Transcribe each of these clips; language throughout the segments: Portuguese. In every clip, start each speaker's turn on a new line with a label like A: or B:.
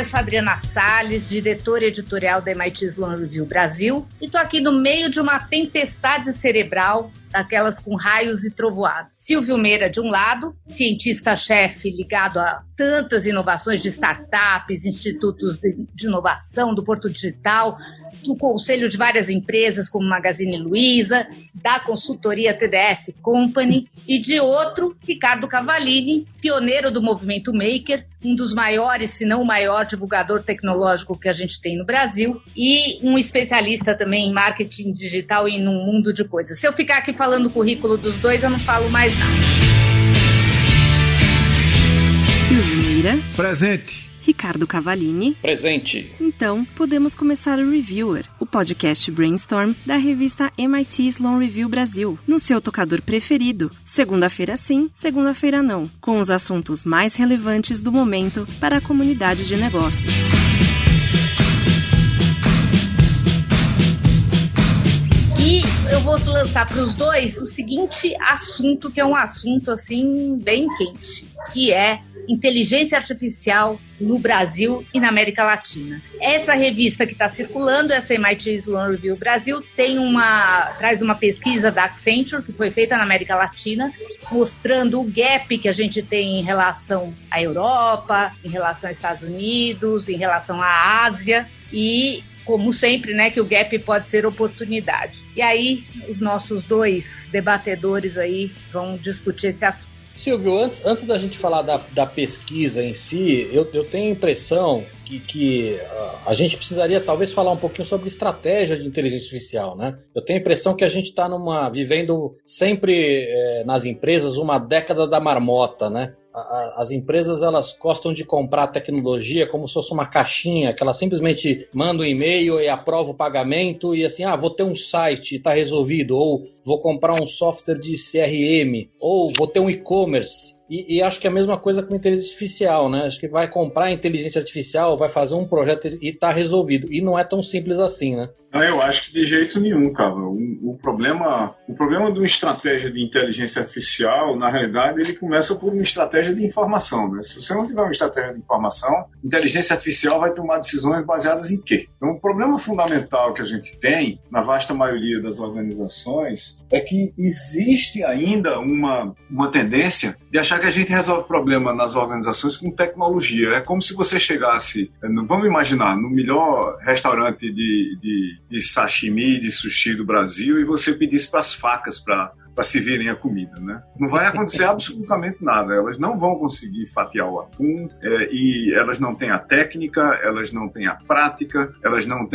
A: eu sou Adriana Salles, diretora editorial da MIT Sloan Review Brasil, e estou aqui no meio de uma tempestade cerebral, daquelas com raios e trovoadas. Silvio Meira, de um lado, cientista-chefe ligado a tantas inovações de startups, institutos de inovação, do Porto Digital, do conselho de várias empresas como Magazine Luiza, da consultoria TDS Company, e de outro, Ricardo Cavallini, pioneiro do movimento Maker, um dos maiores, se não o maior divulgador tecnológico que a gente tem no Brasil, e um especialista também em marketing digital e num mundo de coisas. Se eu ficar aqui falando o currículo dos dois, eu não falo mais nada.
B: Silvio Meira.
C: Presente.
B: Ricardo Cavallini.
D: Presente.
B: Então, podemos começar o Reviewer, o podcast Brainstorm da revista MIT Sloan Review Brasil, no seu tocador preferido, segunda-feira sim, segunda-feira não, com os assuntos mais relevantes do momento para a comunidade de negócios.
A: E eu vou lançar para os dois o seguinte assunto, que é um assunto assim bem quente, que é inteligência artificial no Brasil e na América Latina. Essa revista que está circulando, essa MIT Sloan Review Brasil, traz uma pesquisa da Accenture, que foi feita na América Latina, mostrando o gap que a gente tem em relação à Europa, em relação aos Estados Unidos, em relação à Ásia e, como sempre, né, que o gap pode ser oportunidade. E aí, os nossos dois debatedores aí vão discutir esse assunto.
D: Silvio, antes da gente falar da pesquisa em si, eu tenho a impressão que a gente precisaria talvez falar um pouquinho sobre estratégia de inteligência artificial, né? Eu tenho a impressão que a gente está vivendo sempre nas empresas uma década da marmota, né? As empresas, elas gostam de comprar tecnologia como se fosse uma caixinha, que ela simplesmente manda um e-mail e aprova o pagamento e assim, vou ter um site e está resolvido, ou vou comprar um software de CRM, ou vou ter um e-commerce. E acho que é a mesma coisa com inteligência artificial, né? Acho que vai comprar inteligência artificial, vai fazer um projeto e está resolvido. E não é tão simples assim, né?
C: Não, eu acho que de jeito nenhum, cara. O problema de uma estratégia de inteligência artificial, na realidade, ele começa por uma estratégia de informação, né? Se você não tiver uma estratégia de informação, inteligência artificial vai tomar decisões baseadas em quê? Então, o problema fundamental que a gente tem, na vasta maioria das organizações, é que existe ainda uma tendência de achar que a gente resolve problema nas organizações com tecnologia. É como se você chegasse, vamos imaginar, no melhor restaurante de sashimi, de sushi do Brasil, e você pedisse para as facas para servirem a comida, né? Não vai acontecer absolutamente nada. Elas não vão conseguir fatiar o atum, e elas não têm a técnica, elas não têm a prática, elas não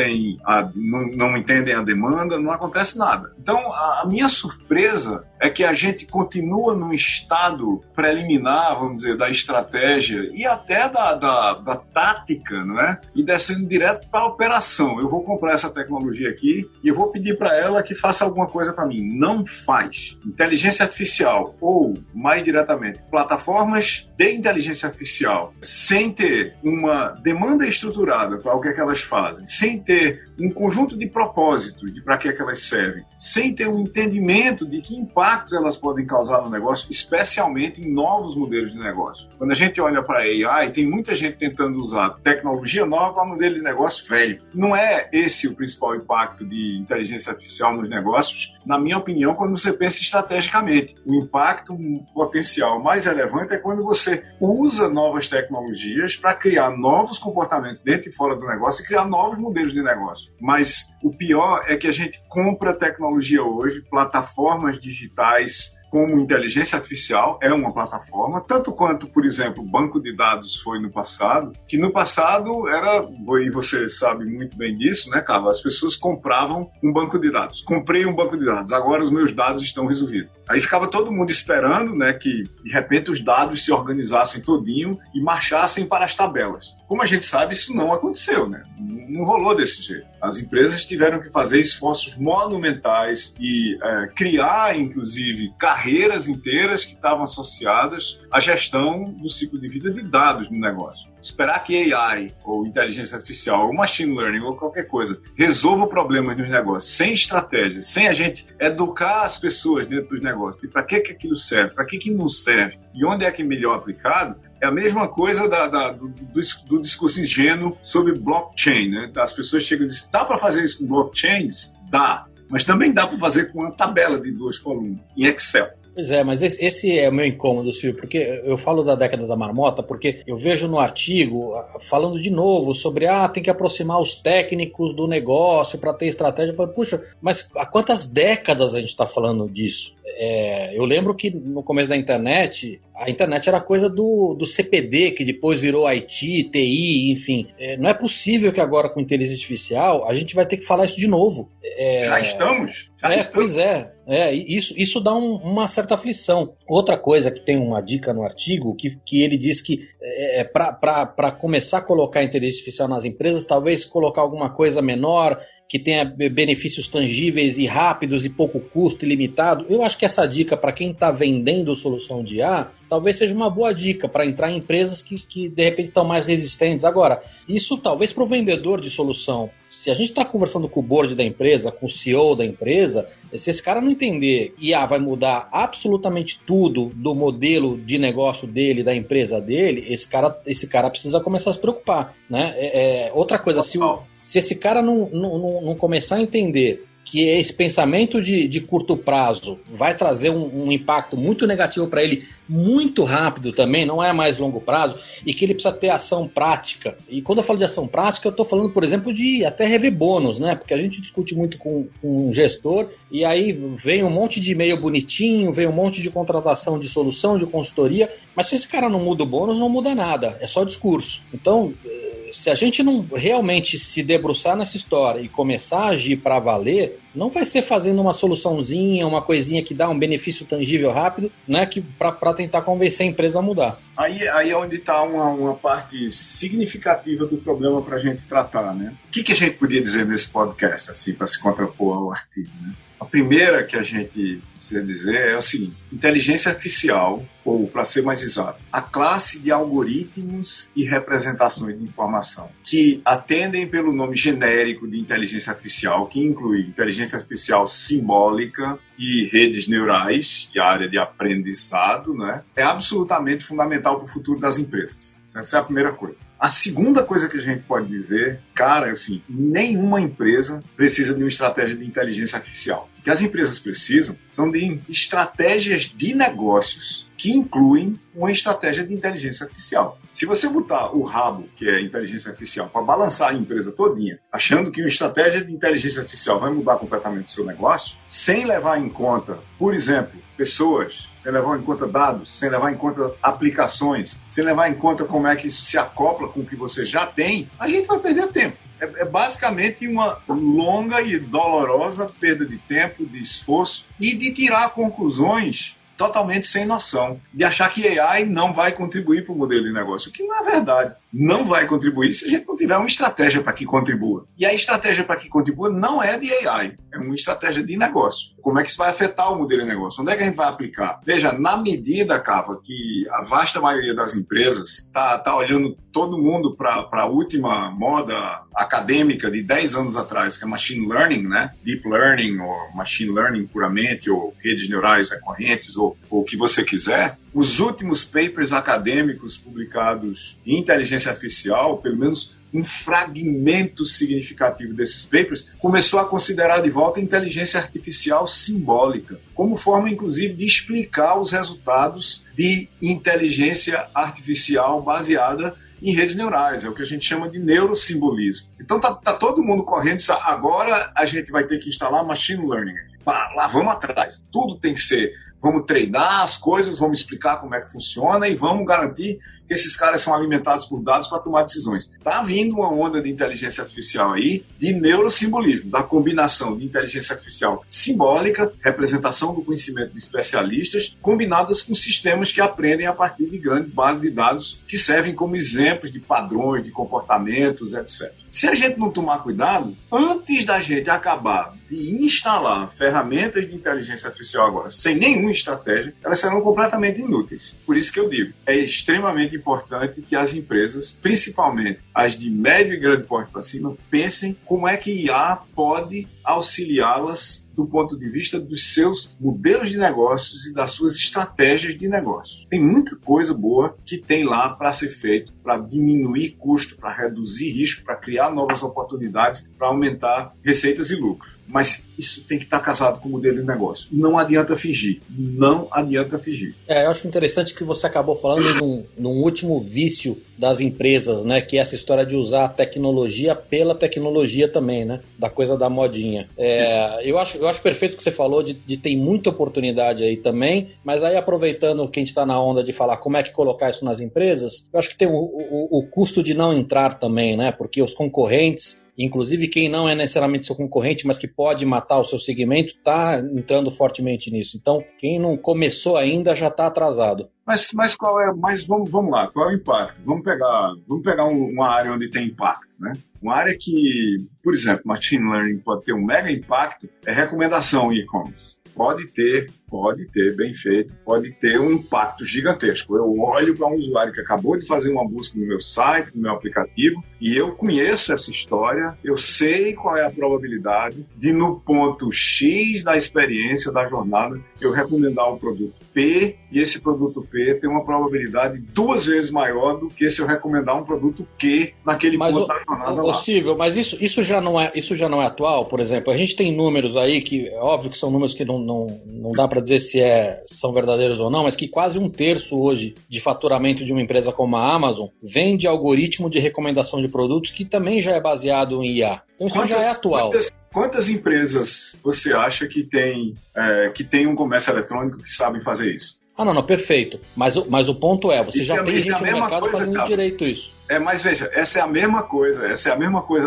C: entendem a demanda, não acontece nada. Então, a minha surpresa é que a gente continua num estado preliminar, vamos dizer, da estratégia e até da tática, não é? E descendo direto para a operação. Eu vou comprar essa tecnologia aqui e eu vou pedir para ela que faça alguma coisa para mim. Não faz. Inteligência artificial, ou, mais diretamente, plataformas de inteligência artificial, sem ter uma demanda estruturada para o que é que elas fazem, sem ter um conjunto de propósitos de para que é que elas servem, sem ter um entendimento de que impactos elas podem causar no negócio, especialmente em novos modelos de negócio. Quando a gente olha para a AI, tem muita gente tentando usar tecnologia nova para modelo de negócio velho. Não é esse o principal impacto de inteligência artificial nos negócios, na minha opinião, quando você pensa estrategicamente. O impacto potencial mais relevante é quando você usa novas tecnologias para criar novos comportamentos dentro e fora do negócio e criar novos modelos de negócio. Mas o pior é que a gente compra tecnologia hoje, plataformas digitais, como inteligência artificial é uma plataforma, tanto quanto, por exemplo, banco de dados foi no passado, que no passado era, e você sabe muito bem disso, né, Carlos? As pessoas compravam um banco de dados. Comprei um banco de dados, agora os meus dados estão resolvidos. Aí ficava todo mundo esperando, né, que de repente os dados se organizassem todinho e marchassem para as tabelas. Como a gente sabe, isso não aconteceu, né? Não rolou desse jeito. As empresas tiveram que fazer esforços monumentais e criar, inclusive, carreiras inteiras que estavam associadas à gestão do ciclo de vida de dados no negócio. Esperar que AI, ou inteligência artificial, ou machine learning, ou qualquer coisa, resolva problemas nos negócios, sem estratégia, sem a gente educar as pessoas dentro dos negócios, de para que aquilo serve, para que não serve, e onde é que é melhor aplicado, É a mesma coisa do discurso ingênuo sobre blockchain, né? As pessoas chegam e dizem, dá para fazer isso com blockchains? Dá, mas também dá para fazer com uma tabela de 2 colunas em Excel.
D: Pois é, mas esse é o meu incômodo, Silvio, porque eu falo da década da marmota, porque eu vejo no artigo falando de novo sobre tem que aproximar os técnicos do negócio para ter estratégia. Eu falo, puxa, mas há quantas décadas a gente está falando disso? Eu lembro que no começo da internet, a internet era coisa do CPD, que depois virou IT, TI, enfim. Não é possível que agora com inteligência artificial a gente vai ter que falar isso de novo.
C: Já estamos.
D: Pois é. Isso dá uma certa aflição. Outra coisa que tem uma dica no artigo, que ele diz que para começar a colocar a inteligência artificial nas empresas, talvez colocar alguma coisa menor, que tenha benefícios tangíveis e rápidos e pouco custo e limitado. Eu acho que essa dica para quem está vendendo solução de IA, talvez seja uma boa dica para entrar em empresas que de repente estão mais resistentes. Agora, isso talvez para o vendedor de solução. Se a gente está conversando com o board da empresa, com o CEO da empresa, se esse cara não entender IA vai mudar absolutamente tudo do modelo de negócio dele, da empresa dele, esse cara precisa começar a se preocupar, né? Outra coisa, se esse cara não começar a entender que esse pensamento de curto prazo vai trazer um impacto muito negativo para ele muito rápido também, não é mais longo prazo, e que ele precisa ter ação prática. E quando eu falo de ação prática, eu estou falando, por exemplo, de até rever bônus, né? Porque a gente discute muito com um gestor e aí vem um monte de e-mail bonitinho, vem um monte de contratação de solução, de consultoria, mas se esse cara não muda o bônus, não muda nada, é só discurso. Então, se a gente não realmente se debruçar nessa história e começar a agir para valer, não vai ser fazendo uma soluçãozinha, uma coisinha que dá um benefício tangível rápido, né, para tentar convencer a empresa a mudar.
C: Aí é onde está uma parte significativa do problema para a gente tratar, né? O que a gente podia dizer nesse podcast, assim, para se contrapor ao artigo, né? A primeira que a gente precisa dizer é o seguinte: inteligência artificial, ou para ser mais exato, a classe de algoritmos e representações de informação que atendem pelo nome genérico de inteligência artificial, que inclui inteligência artificial simbólica e redes neurais e a área de aprendizado, né, é absolutamente fundamental para o futuro das empresas. Essa é a primeira coisa. A segunda coisa que a gente pode dizer, cara, é assim, nenhuma empresa precisa de uma estratégia de inteligência artificial. O que as empresas precisam são de estratégias de negócios que incluem uma estratégia de inteligência artificial. Se você botar o rabo, que é inteligência artificial, para balançar a empresa todinha, achando que uma estratégia de inteligência artificial vai mudar completamente o seu negócio, sem levar em conta, por exemplo, pessoas, sem levar em conta dados, sem levar em conta aplicações, sem levar em conta como é que isso se acopla com o que você já tem, a gente vai perder tempo. É basicamente uma longa e dolorosa perda de tempo, de esforço e de tirar conclusões totalmente sem noção, de achar que AI não vai contribuir para o modelo de negócio, o que não é verdade. Não vai contribuir se a gente não tiver uma estratégia para que contribua. E a estratégia para que contribua não é de AI, é uma estratégia de negócio. Como é que isso vai afetar o modelo de negócio? Onde é que a gente vai aplicar? Veja, na medida, Cava, que a vasta maioria das empresas está olhando todo mundo para a última moda acadêmica de 10 anos atrás, que é machine learning, né? Deep learning, ou machine learning puramente, ou redes neurais recorrentes, ou o que você quiser, os últimos papers acadêmicos publicados em inteligência artificial, pelo menos um fragmento significativo desses papers, começou a considerar de volta a inteligência artificial simbólica, como forma, inclusive, de explicar os resultados de inteligência artificial baseada em redes neurais, é o que a gente chama de neurosimbolismo. Então tá todo mundo correndo, agora a gente vai ter que instalar machine learning. Lá vamos atrás, tudo tem que ser, vamos treinar as coisas, vamos explicar como é que funciona e vamos garantir que esses caras são alimentados por dados para tomar decisões. Está vindo uma onda de inteligência artificial aí, de neurosimbolismo, da combinação de inteligência artificial simbólica, representação do conhecimento de especialistas, combinadas com sistemas que aprendem a partir de grandes bases de dados que servem como exemplos de padrões, de comportamentos, etc. Se a gente não tomar cuidado, antes da gente acabar de instalar ferramentas de inteligência artificial agora, sem nenhuma estratégia, elas serão completamente inúteis. Por isso que eu digo, é extremamente importante que as empresas, principalmente as de médio e grande porte para cima, pensem como é que IA pode auxiliá-las do ponto de vista dos seus modelos de negócios e das suas estratégias de negócios. Tem muita coisa boa que tem lá para ser feito, para diminuir custo, para reduzir risco, para criar novas oportunidades, para aumentar receitas e lucros. Mas isso tem que estar casado com o modelo de negócio. Não adianta fingir. Não adianta fingir.
D: Eu acho interessante que você acabou falando num último vício das empresas, né? Que é essa história de usar a tecnologia pela tecnologia também, né? Da coisa da modinha. Eu acho perfeito o que você falou de ter muita oportunidade aí também, mas aí aproveitando que a gente está na onda de falar como é que colocar isso nas empresas, eu acho que tem o custo de não entrar também, né? Porque os concorrentes, inclusive quem não é necessariamente seu concorrente, mas que pode matar o seu segmento, está entrando fortemente nisso. Então, quem não começou ainda já está atrasado.
C: Mas qual é? Mas vamos lá, qual é o impacto? Vamos pegar uma área onde tem impacto, né? Uma área que, por exemplo, machine learning pode ter um mega impacto é recomendação em e-commerce. Pode ter, bem feito, pode ter um impacto gigantesco. Eu olho para um usuário que acabou de fazer uma busca no meu site, no meu aplicativo, e eu conheço essa história, eu sei qual é a probabilidade de, no ponto X da experiência, da jornada, eu recomendar o produto P, e esse produto P tem uma probabilidade 2 vezes maior do que se eu recomendar um produto Q naquele ponto da jornada lá.
D: Silvio, mas isso já não é atual, por exemplo. A gente tem números aí que, é óbvio que são números que não dá para dizer se são verdadeiros ou não, mas que quase 1/3 hoje de faturamento de uma empresa como a Amazon vem de algoritmo de recomendação de produtos que também já é baseado em IA. Então isso já é atual.
C: Quantas empresas você acha que tem um comércio eletrônico que sabem fazer isso?
D: Não, perfeito. Mas o ponto é, você já tem gente no mercado fazendo direito isso.
C: Mas veja, essa é a mesma coisa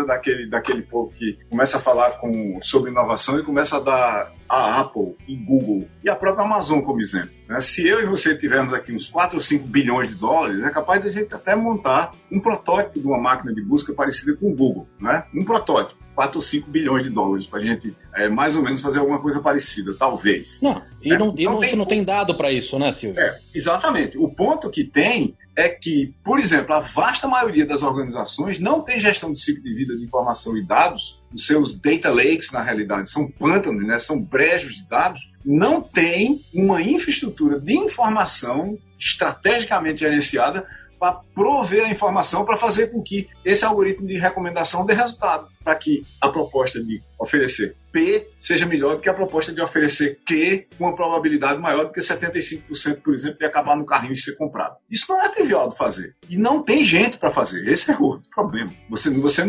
C: daquele povo que começa a falar sobre inovação e começa a dar a Apple e Google e a própria Amazon como exemplo, né? Se eu e você tivermos aqui uns 4 ou 5 bilhões de dólares, é capaz de a gente até montar um protótipo de uma máquina de busca parecida com o Google, né? Um protótipo. 4 ou 5 bilhões de dólares para a gente mais ou menos fazer alguma coisa parecida, talvez.
D: A gente não tem dado para isso, né, Silvio?
C: Exatamente. O ponto que tem é que, por exemplo, a vasta maioria das organizações não tem gestão de ciclo de vida de informação e dados, os seus data lakes, na realidade, são pântanos, né, são brejos de dados, não tem uma infraestrutura de informação estrategicamente gerenciada para prover a informação para fazer com que esse algoritmo de recomendação dê resultado, para que a proposta de oferecer P seja melhor do que a proposta de oferecer Q com uma probabilidade maior do que 75%, por exemplo, de acabar no carrinho e ser comprado. Isso não é trivial de fazer. E não tem gente para fazer. Esse é outro problema. Você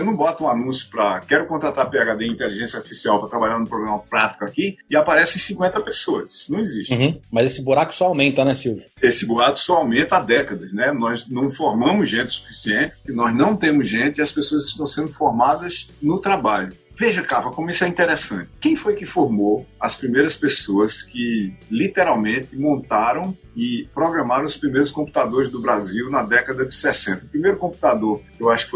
C: não bota um anúncio para quero contratar PhD em inteligência artificial para trabalhar no programa prático aqui e aparecem 50 pessoas. Isso não existe.
D: Mas esse buraco só aumenta, né, Silvio?
C: Esse buraco só aumenta há décadas, né? Nós não formamos gente suficiente, nós não temos gente e as pessoas estão sendo formadas no trabalho. Veja, Cava, como isso é interessante. Quem foi que formou as primeiras pessoas que literalmente montaram e programaram os primeiros computadores do Brasil na década de 60? O primeiro computador que eu acho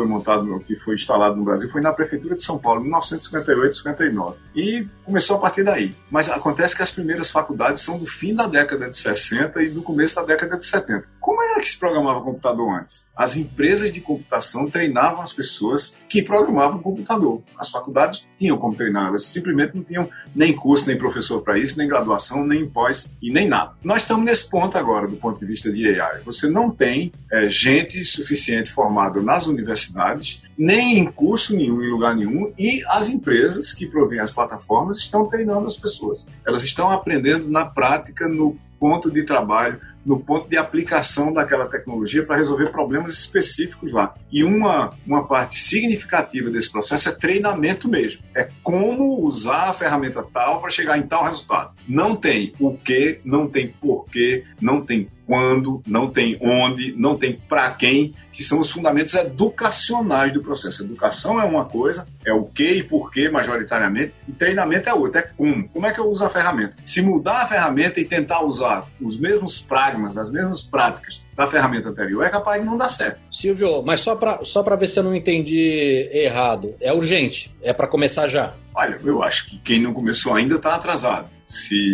C: que foi instalado no Brasil foi na Prefeitura de São Paulo, em 1958, 59. E começou a partir daí. Mas acontece que as primeiras faculdades são do fim da década de 60 e do começo da década de 70. Como era que se programava computador antes? As empresas de computação treinavam as pessoas que programavam computador. As faculdades tinham como treinar, elas simplesmente não tinham nem curso, nem professor para isso, nem graduação, nem pós e nem nada. Nós estamos nesse ponto agora, do ponto de vista de AI. Você não tem gente suficiente formada nas universidades, nem em curso nenhum, em lugar nenhum, e as empresas que provêm as plataformas estão treinando as pessoas. Elas estão aprendendo na prática, no ponto de trabalho, no ponto de aplicação daquela tecnologia para resolver problemas específicos lá. E uma parte significativa desse processo é treinamento mesmo. É como usar a ferramenta tal para chegar em tal resultado. Não tem o quê, não tem porquê, não tem quando, não tem onde, não tem para quem, que são os fundamentos educacionais do processo. Educação é uma coisa, é o que e porquê majoritariamente, e treinamento é outra, é como. Como é que eu uso a ferramenta? Se mudar a ferramenta e tentar usar os mesmos pragmas, as mesmas práticas da ferramenta anterior, é capaz de não dar certo.
D: Silvio, mas só para ver se eu não entendi errado, é urgente, é para começar já?
C: Olha, eu acho que quem não começou ainda está atrasado.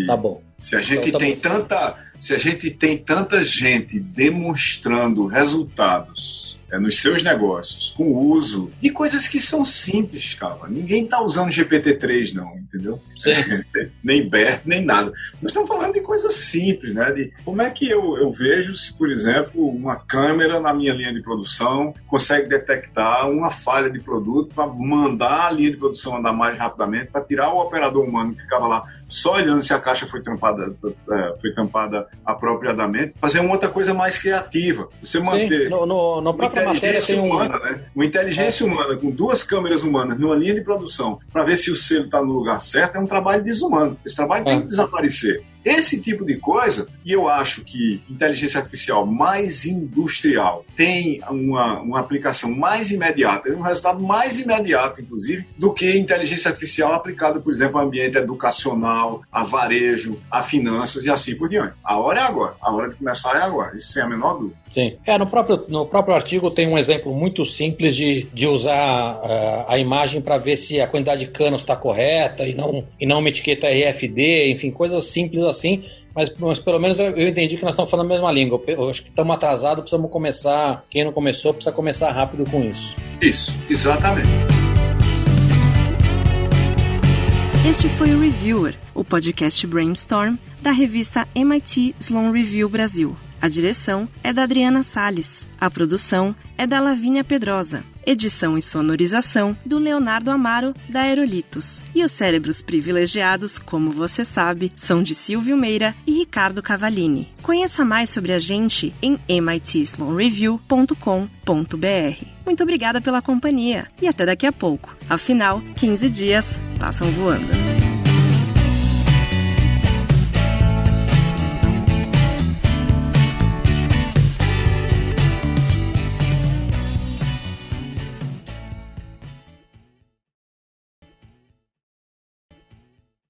D: Tá bom.
C: Se a gente tem tanta... se a gente tem tanta gente demonstrando resultados nos seus negócios, com o uso de coisas que são simples, cara. Ninguém está usando GPT-3, não, entendeu? Nem BERT, nem nada. Nós estamos falando de coisas simples, né? De como é que eu vejo se, por exemplo, uma câmera na minha linha de produção consegue detectar uma falha de produto para mandar a linha de produção andar mais rapidamente, para tirar o operador humano que ficava lá só olhando se a caixa foi tampada apropriadamente, fazer uma outra coisa mais criativa. Você manter...
D: No própria matéria tem
C: humana, né? Uma inteligência humana com 2 câmeras humanas numa linha de produção para ver se o selo está no lugar certo é um trabalho desumano. Esse trabalho tem que desaparecer. Esse tipo de coisa, e eu acho que inteligência artificial mais industrial tem uma aplicação mais imediata, tem um resultado mais imediato, inclusive, do que inteligência artificial aplicada, por exemplo, ao ambiente educacional, a varejo, a finanças e assim por diante. A hora é agora. A hora de começar é agora, isso sem a menor dúvida.
D: Sim. No próprio artigo tem um exemplo muito simples de usar a imagem para ver se a quantidade de canos está correta e não uma etiqueta RFD, enfim, coisas simples assim, mas pelo menos eu entendi que nós estamos falando a mesma língua. Eu acho que estamos atrasados, precisamos começar, quem não começou precisa começar rápido com isso.
C: Isso, exatamente.
B: Este foi o Reviewer, o podcast Brainstorm da revista MIT Sloan Review Brasil. A direção é da Adriana Salles, a produção é da Lavínia Pedrosa, edição e sonorização do Leonardo Amaro, da Aerolitos. E os cérebros privilegiados, como você sabe, são de Silvio Meira e Ricardo Cavallini. Conheça mais sobre a gente em mitsloanreview.com.br. Muito obrigada pela companhia e até daqui a pouco. Afinal, 15 dias passam voando.